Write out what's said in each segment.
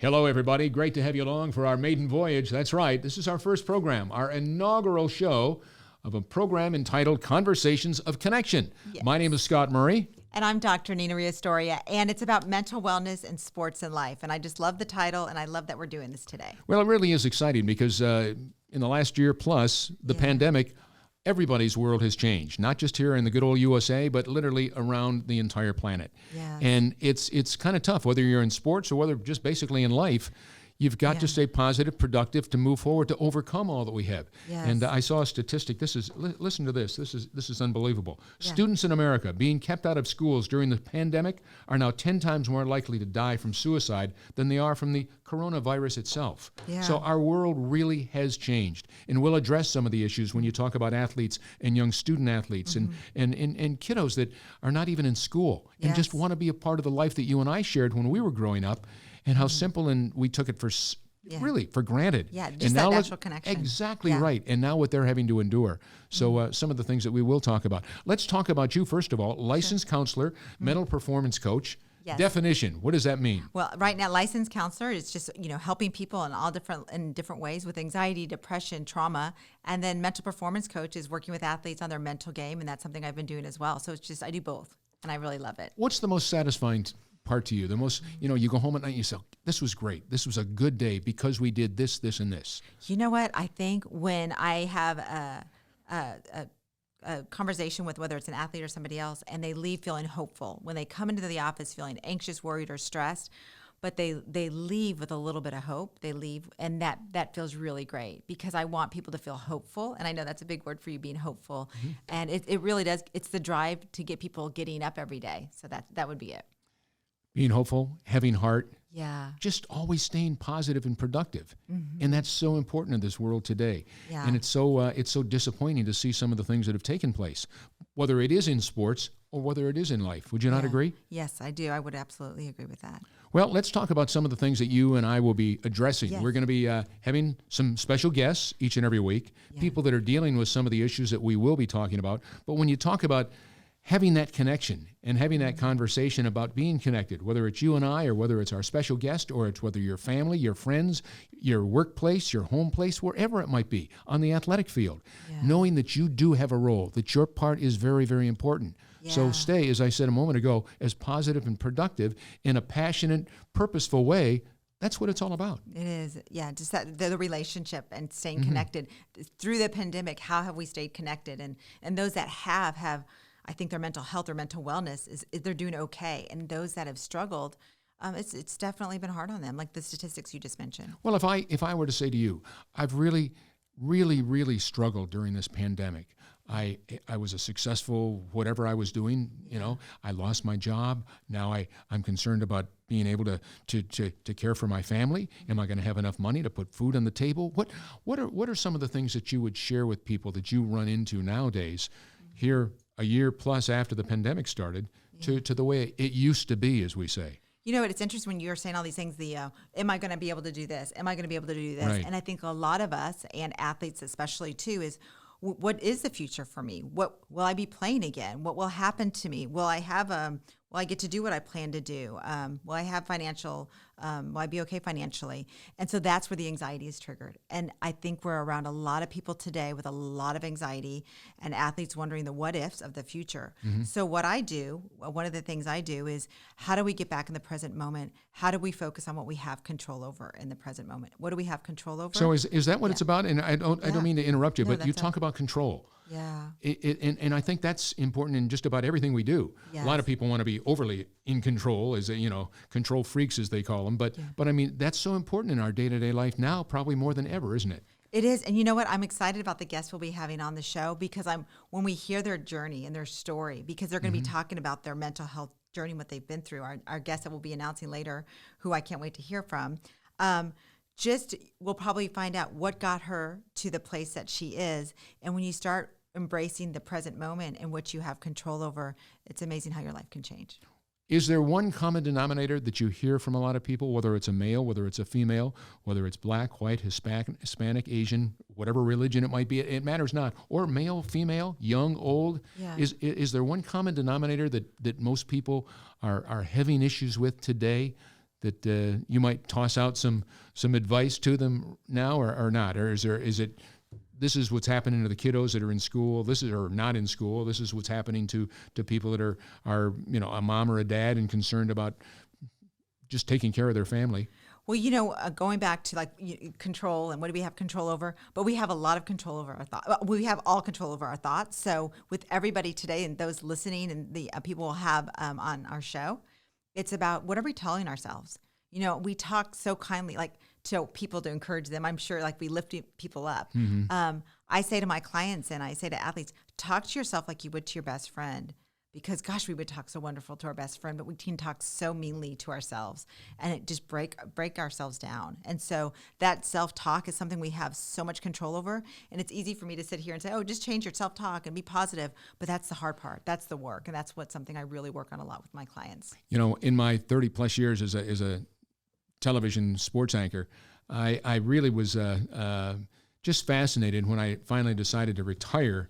Hello, everybody. Great to have you along for our maiden voyage. That's right. This is our first program, our inaugural show of a program entitled Conversations of Connection. Yes. My name is Scott Murray. And I'm Dr.NinaRiosDoria, and it's about mental wellness and sports and life. And I just love the title, and I love that we're doing this today. Well, it really is exciting because in the last year plus, the pandemic, everybody's world has changed, not just here in the good old USA, but literally around the entire planet. Yes. And it's kind of tough, whether you're in sports or whether just basically in life. You've got to stay positive, productive, to move forward, to overcome all that we have. Yes. And I saw a statistic. Listen to this. This is unbelievable. Yeah. Students in America being kept out of schools during the pandemic are now 10 times more likely to die from suicide than they are from the coronavirus itself. Yeah. So our world really has changed. And we'll address some of the issues when you talk about athletes and young student athletes and kiddos that are not even in school and just want to be a part of the life that you and I shared when we were growing up. And how simple and we took it for really for granted. Yeah, just and that now natural connection. Exactly right. And now what they're having to endure. So some of the things that we will talk about. Let's talk about you first of all. Licensed counselor, mental performance coach. Yes. Definition. What does that mean? Well, right now, licensed counselor is just helping people in different ways with anxiety, depression, trauma, and then mental performance coach is working with athletes on their mental game, and that's something I've been doing as well. So it's just I do both, and I really love it. What's the most satisfying part to you? The most, you go home at night and you say, this was great. This was a good day because we did this, this, and this. You know what? I think when I have a conversation with whether it's an athlete or somebody else and they leave feeling hopeful, when they come into the office feeling anxious, worried, or stressed, but they leave with a little bit of hope, they leave, and that feels really great because I want people to feel hopeful. And I know that's a big word for you, being hopeful. Mm-hmm. And it really does. It's the drive to get people getting up every day. So that would be it. Being hopeful, having heart, just always staying positive and productive. Mm-hmm. And that's so important in this world today. Yeah. And it's so disappointing to see some of the things that have taken place, whether it is in sports or whether it is in life. Would you not agree? Yes, I do. I would absolutely agree with that. Well, let's talk about some of the things that you and I will be addressing. Yes. We're going to be having some special guests each and every week, people that are dealing with some of the issues that we will be talking about. But when you talk about having that connection and having that conversation about being connected, whether it's you and I or whether it's our special guest or it's whether your family, your friends, your workplace, your home place, wherever it might be, on the athletic field, knowing that you do have a role, that your part is very, very important. Yeah. So stay, as I said a moment ago, as positive and productive in a passionate, purposeful way. That's what it's all about. It is, just that the relationship and staying connected. Through the pandemic, how have we stayed connected? And those that have I think their mental health or mental wellness is they're doing okay. And those that have struggled, it's definitely been hard on them, like the statistics you just mentioned. Well, if I were to say to you, I've really, really, really struggled during this pandemic. I was a successful whatever I was doing. I lost my job. Now I'm concerned about being able to care for my family. Am I going to have enough money to put food on the table? What are some of the things that you would share with people that you run into nowadays here a year plus after the pandemic started to the way it used to be, as we say? It's interesting when you're saying all these things, am I going to be able to do this? Am I going to be able to do this? Right. And I think a lot of us, and athletes especially too, is what is the future for me? What will I be playing again? What will happen to me? Will I have will I get to do what I plan to do? Will I have financial, will I be okay financially? And so that's where the anxiety is triggered. And I think we're around a lot of people today with a lot of anxiety and athletes wondering the what ifs of the future. Mm-hmm. So what I do, one of the things I do is, how do we get back in the present moment? How do we focus on what we have control over in the present moment? What do we have control over? So is that what it's about? And I don't mean to interrupt you, but you talk about control. Yeah. And I think that's important in just about everything we do. Yes. A lot of people want to be overly in control, as control freaks, as they call them. But I mean, that's so important in our day-to-day life now, probably more than ever, isn't it? It is. And you know what? I'm excited about the guests we'll be having on the show because when we hear their journey and their story, because they're going to be talking about their mental health journey, what they've been through. Our guest that we'll be announcing later, who I can't wait to hear from, we'll probably find out what got her to the place that she is. And when you start embracing the present moment and what you have control over, it's amazing how your life can change. Is there one common denominator that you hear from a lot of people, whether it's a male, whether it's a female, whether it's black, white, Hispanic, Asian, whatever religion it might be, it matters not, or male, female, young, old? Yeah. Is there one common denominator that most people are having issues with today that you might toss out some advice to them now, or not? Or is it this is what's happening to the kiddos that are in school, or not in school, this is what's happening to people that are a mom or a dad and concerned about just taking care of their family? Well, going back to control and what do we have control over? But we have a lot of control over our thoughts. We have all control over our thoughts. So with everybody today and those listening and the people we'll have on our show, it's about what are we telling ourselves? We talk so kindly, to people to encourage them. I'm sure we lift people up. Mm-hmm. I say to my clients and I say to athletes, talk to yourself like you would to your best friend. Because, gosh, we would talk so wonderful to our best friend, but we can talk so meanly to ourselves, and it just break ourselves down. And so that self-talk is something we have so much control over, and it's easy for me to sit here and say, oh, just change your self-talk and be positive, but that's the hard part. That's the work, and that's something I really work on a lot with my clients. In my 30-plus years as a television sports anchor, I really was just fascinated when I finally decided to retire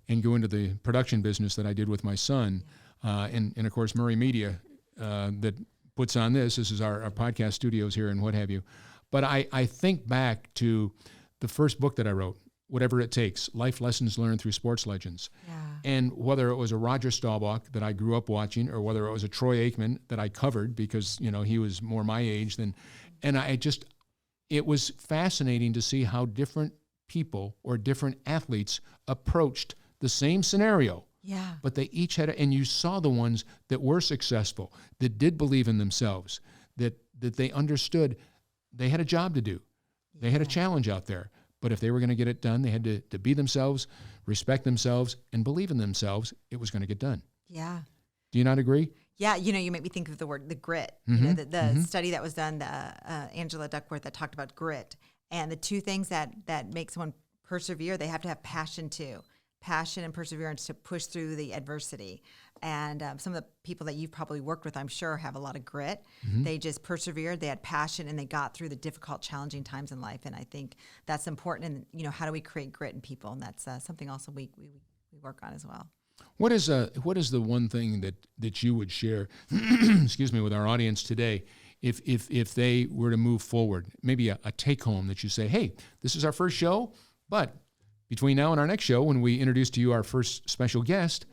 and go into the production business that I did with my son. And of course, Murray Media that puts on this. This is our podcast studios here and what have you. But I think back to the first book that I wrote, Whatever It Takes, Life Lessons Learned Through Sports Legends. Yeah. And whether it was a Roger Staubach that I grew up watching, or whether it was a Troy Aikman that I covered because, he was more my age than, and it was fascinating to see how different people or different athletes approached the same scenario. Yeah. But they each had, and you saw the ones that were successful, that did believe in themselves, that they understood they had a job to do. They had a challenge out there. But if they were going to get it done, they had to be themselves, respect themselves, and believe in themselves. It was going to get done. Yeah. Do you not agree? Yeah, you make me think of the grit. Mm-hmm. The mm-hmm. study that was done, Angela Duckworth, that talked about grit. And the two things that make someone persevere, they have to have passion too. Passion and perseverance to push through the adversity. And some of the people that you've probably worked with, I'm sure, have a lot of grit. Mm-hmm. They just persevered, they had passion, and they got through the difficult, challenging times in life. And I think that's important. And, how do we create grit in people? And that's something also we work on as well. What is the one thing that you would share, excuse me, with our audience today, if they were to move forward? Maybe a take-home that you say, hey, this is our first show, but between now and our next show, when we introduce to you our first special guest,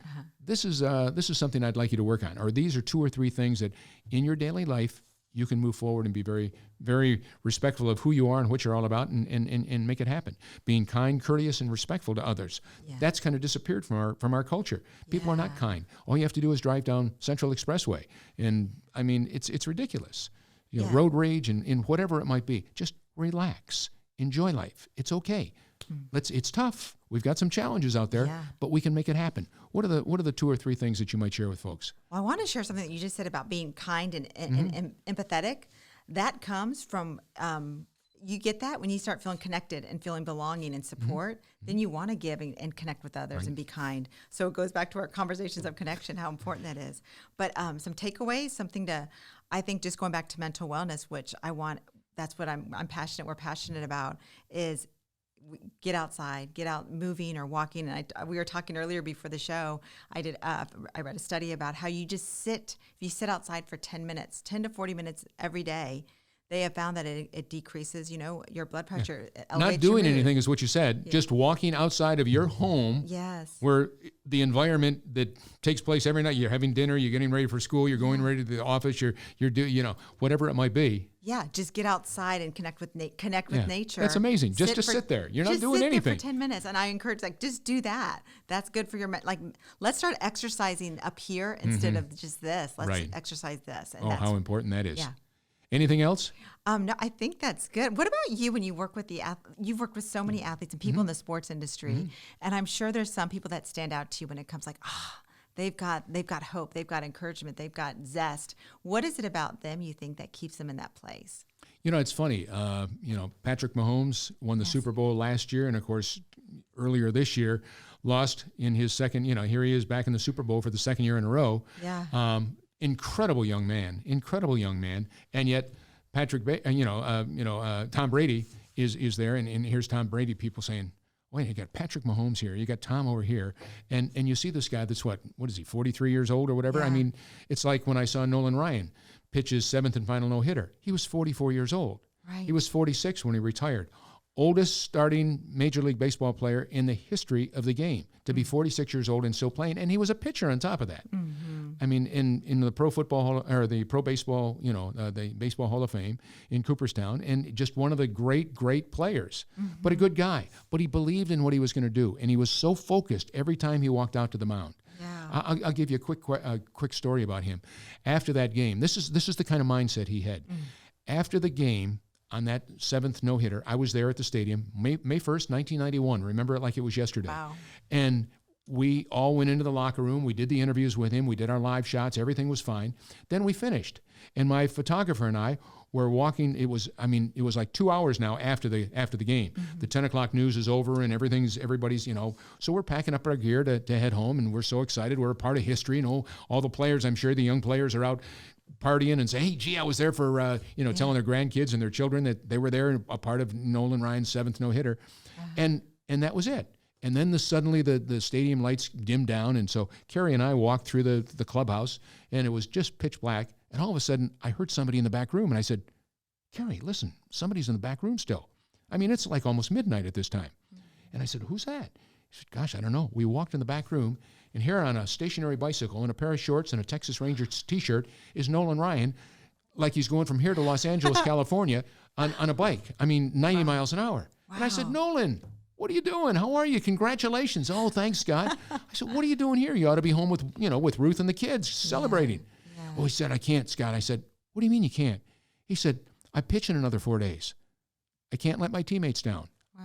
this is something I'd like you to work on. Or these are 2 or 3 things that in your daily life you can move forward and be very, very respectful of who you are and what you're all about, and make it happen. Being kind, courteous, and respectful to others. Yeah. That's kind of disappeared from our culture. People are not kind. All you have to do is drive down Central Expressway, and I mean it's ridiculous. Road rage and whatever it might be. Just relax, enjoy life. It's okay. It's tough. We've got some challenges out there, but we can make it happen. What are the 2 or 3 things that you might share with folks? Well, I want to share something that you just said about being kind and empathetic. That comes from you get that when you start feeling connected and feeling belonging and support. Mm-hmm. Then you want to give and connect with others and be kind. So it goes back to our conversations of connection, how important that is. But some takeaways, something to, I think, just going back to mental wellness, which I want. That's what I'm passionate. We're passionate about is. Get outside, get out moving or walking. And we were talking earlier before the show. I read a study about how you just sit. If you sit outside for 10 to 40 minutes every day, they have found that it decreases, your blood pressure. Not doing anything is what you said. Yeah. Just walking outside of your home. Yes. Where the environment that takes place every night. You're having dinner. You're getting ready for school. You're going ready to the office. You're doing, whatever it might be. Yeah, just get outside and connect with nature. That's amazing. Just sit there. You're not doing anything. Just sit there for 10 minutes. And I encourage, just do that. That's good for your, let's start exercising up here instead of just this. Let's exercise this. And how important that is. Yeah. Anything else? No, I think that's good. What about you when you work with you've worked with so many athletes and people in the sports industry, and I'm sure there's some people that stand out to you when it comes they've got hope, they've got encouragement, they've got zest. What is it about them you think that keeps them in that place? It's funny. Patrick Mahomes won the Super Bowl last year, and of course, earlier this year, lost in his second. Here he is back in the Super Bowl for the second year in a row. Yeah. Incredible young man, and yet Tom Brady is there, and here's Tom Brady. People saying, "Wait, you got Patrick Mahomes here, you got Tom over here," and you see this guy that's what is he, 43 years old or whatever? Yeah. I mean, it's like when I saw Nolan Ryan. pitch his seventh and final no-hitter. He was 44 years old. Right. He was 46 when he retired. Oldest starting Major League Baseball player in the history of the game to be 46 years old and still playing, and he was a pitcher on top of that. I mean, in the Pro Football or the Pro Baseball, the Baseball Hall of Fame in Cooperstown, and just one of the great players, but a good guy. But he believed in what he was going to do, and he was so focused every time he walked out to the mound. Yeah. I'll give you a quick story about him. After that game, this is the kind of mindset he had. After the game, on that seventh no-hitter, I was there at the stadium, May 1st, 1991. Remember it like it was yesterday. Wow. And we all went into the locker room. We did the interviews with him. We did our live shots. Everything was fine. Then we finished. And my photographer and I were walking. It was like 2 hours now after the game. The 10 o'clock news is over and everybody's, so we're packing up our gear to head home, and we're so excited. We're a part of history. All the players, I'm sure the young players are out partying and say, hey, gee, I was there for, telling their grandkids and their children that they were there, a part of Nolan Ryan's seventh no-hitter. And that was it. And then suddenly the stadium lights dimmed down. And so Carrie and I walked through the clubhouse, and it was just pitch black. And all of a sudden, I heard somebody in the back room. And I said, Carrie, listen, somebody's in the back room still. I mean, it's like almost midnight at this time. And I said, who's that? He said, gosh, I don't know. We walked in the back room, and here on a stationary bicycle in a pair of shorts and a Texas Rangers T-shirt is Nolan Ryan, like he's going from here to Los Angeles, California, on a bike. I mean, 90 miles an hour. Wow. And I said, Nolan, what are you doing? How are you? Congratulations. Oh, thanks, Scott. I said, what are you doing here? You ought to be home with Ruth and the kids celebrating. Yeah. Oh, he said, I can't, Scott. I said, what do you mean you can't? He said, I pitch in another 4 days. I can't let my teammates down. Wow.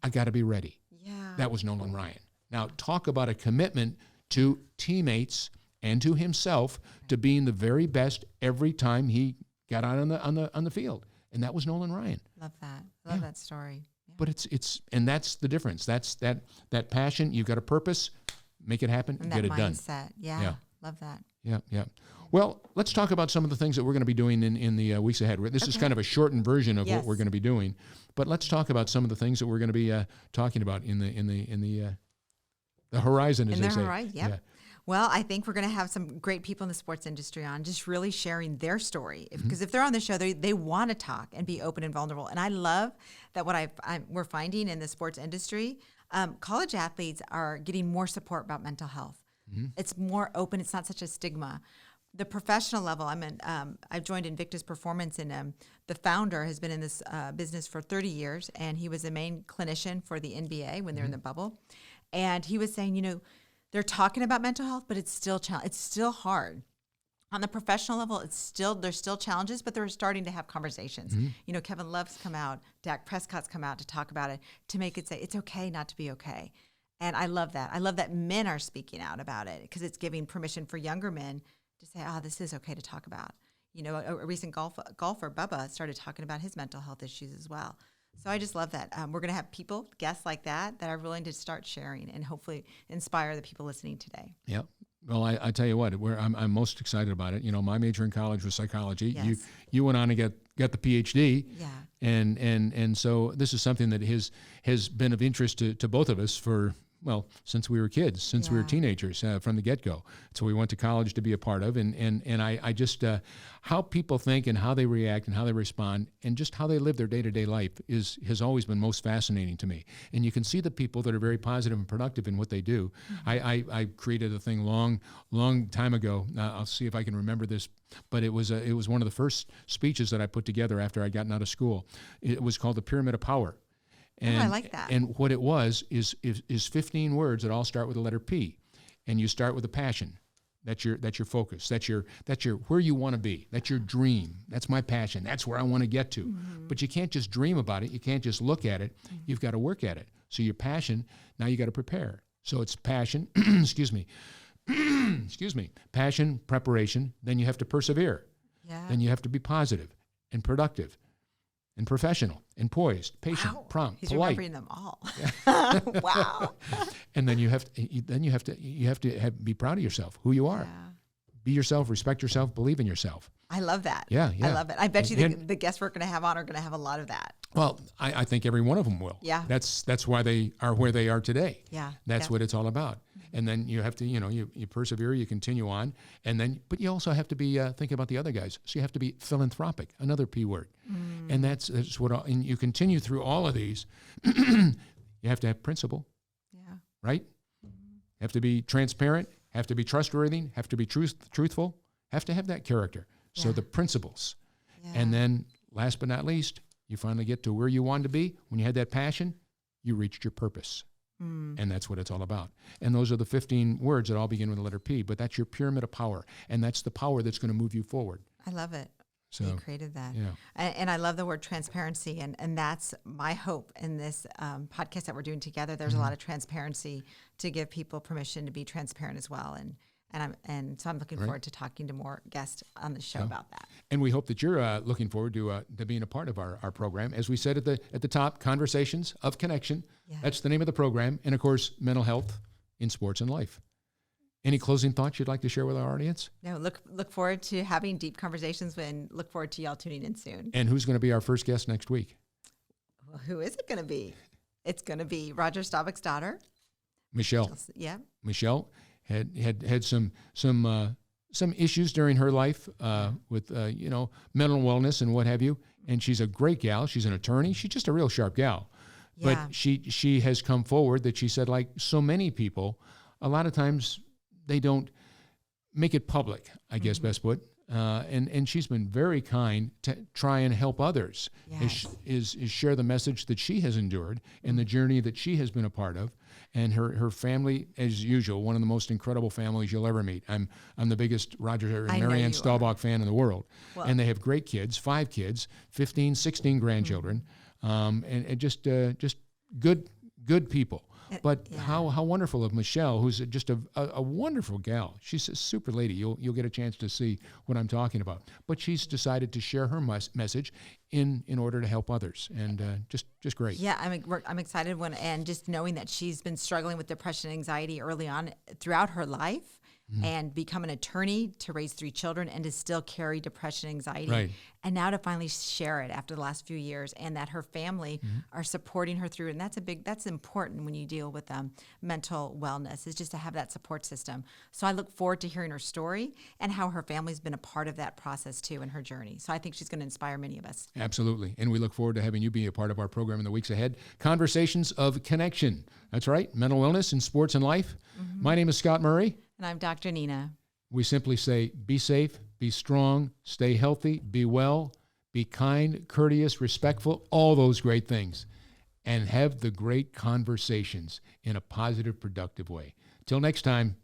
I got to be ready. Yeah. That was Nolan Ryan. Now, talk about a commitment to teammates and to himself to being the very best every time he got out on the field. And that was Nolan Ryan. Love that. Love that story. Yeah. But it's and that's the difference. That's that passion. You've got a purpose. Make it happen. And get it done. Mindset. Yeah. Love that. Yeah. Well, let's talk about some of the things that we're going to be doing in the weeks ahead. This is kind of a shortened version of what we're going to be doing, but let's talk about some of the things that we're going to be talking about in the horizon, as they say. Horizon, yep. Yeah. Well, I think we're going to have some great people in the sports industry on, just really sharing their story. Because if they're on the show, they want to talk and be open and vulnerable. And I love that we're finding in the sports industry, college athletes are getting more support about mental health. It's more open. It's not such a stigma. The professional level, I've joined Invictus Performance, and the founder has been in this business for 30 years, and he was the main clinician for the NBA when they're in the bubble. And he was saying, they're talking about mental health, but it's still hard. On the professional level, there's still challenges, but they're starting to have conversations. Kevin Love's come out, Dak Prescott's come out to talk about it, to make it say it's okay not to be okay. And I love that. I love that men are speaking out about it, because it's giving permission for younger men to say, this is okay to talk about. A recent golfer, Bubba, started talking about his mental health issues as well. So I just love that. We're going to have guests like that are willing to start sharing and hopefully inspire the people listening today. Yep. Well, I tell you what, I'm most excited about it. My major in college was psychology. Yes. You went on to get the PhD. Yeah. And so this is something that has been of interest to both of us since we were kids, since we were teenagers, from the get-go. So we went to college to be a part of, and I just, how people think and how they react and how they respond and just how they live their day-to-day life has always been most fascinating to me. And you can see the people that are very positive and productive in what they do. I created a thing long time ago. I'll see if I can remember this, but it was one of the first speeches that I put together after I'd gotten out of school. It was called the Pyramid of Power. And, I like that. And what it was is 15 words that all start with the letter P, and you start with a passion. That's your focus. That's your where you want to be. That's your dream. That's my passion. That's where I want to get to. But you can't just dream about it. You can't just look at it. You've got to work at it. So your passion, now you got to prepare. So it's passion, excuse me, passion, preparation. Then you have to persevere. Yeah. Then you have to be positive and productive and professional and poised, patient, prompt, He's polite. remembering them all. Wow. And then you have to be proud of yourself, who you are. Yeah. Be yourself, respect yourself, believe in yourself. I love that. Yeah. I love it. I bet you the guests we're going to have on are going to have a lot of that. Well, I think every one of them will. Yeah. That's why they are where they are today. Yeah. That's what it's all about. And then you have to, you persevere, you continue on. But you also have to be thinking about the other guys. So you have to be philanthropic, another P word. And that's what, and you continue through all of these. You have to have principle, right? Have to be transparent, have to be trustworthy, have to be truthful, have to have that character. So the principles. And then last but not least, you finally get to where you wanted to be. When you had that passion, you reached your purpose. And that's what it's all about. And those are the 15 words that all begin with the letter P, but that's your pyramid of power. And that's the power that's going to move you forward. I love it. So you created that. Yeah. And I love the word transparency. And that's my hope in this podcast that we're doing together. There's a lot of transparency to give people permission to be transparent as well. And so I'm looking forward to talking to more guests on the show about that. And we hope that you're looking forward to being a part of our program. As we said at the top, Conversations of Connection. Yeah. That's the name of the program. And of course, mental health in sports and life. Any closing thoughts you'd like to share with our audience? No, look forward to having deep conversations and look forward to y'all tuning in soon. And who's going to be our first guest next week? Well, who is it going to be? It's going to be Roger Staubach's daughter, Michelle. Yeah. Michelle had some issues during her life with mental wellness and what have you. And she's a great gal. She's an attorney. She's just a real sharp gal. Yeah. But she has come forward that she said, like so many people, a lot of times they don't make it public, I guess, best put. And she's been very kind to try and help others, is share the message that she has endured and the journey that she has been a part of. And her family, as usual, one of the most incredible families you'll ever meet. I'm the biggest Roger and Marianne Staubach fan in the world. Well, and they have great kids, 5 kids, 15, 16 grandchildren, and just good people. But how wonderful of Michelle, who's just a wonderful gal. She's a super lady. You'll get a chance to see what I'm talking about. But she's decided to share her message in order to help others, and just great. Yeah, I'm excited and just knowing that she's been struggling with depression and anxiety early on throughout her life. And become an attorney to raise 3 children and to still carry depression and anxiety. Right. And now to finally share it after the last few years, and that her family are supporting her through it. And that's important when you deal with mental wellness, is just to have that support system. So I look forward to hearing her story and how her family's been a part of that process too in her journey. So I think she's going to inspire many of us. Absolutely. And we look forward to having you be a part of our program in the weeks ahead. Conversations of Connection. That's right. Mental wellness in sports and life. My name is Scott Murray. And I'm Dr. Nina. We simply say, be safe, be strong, stay healthy, be well, be kind, courteous, respectful, all those great things, and have the great conversations in a positive, productive way. Till next time,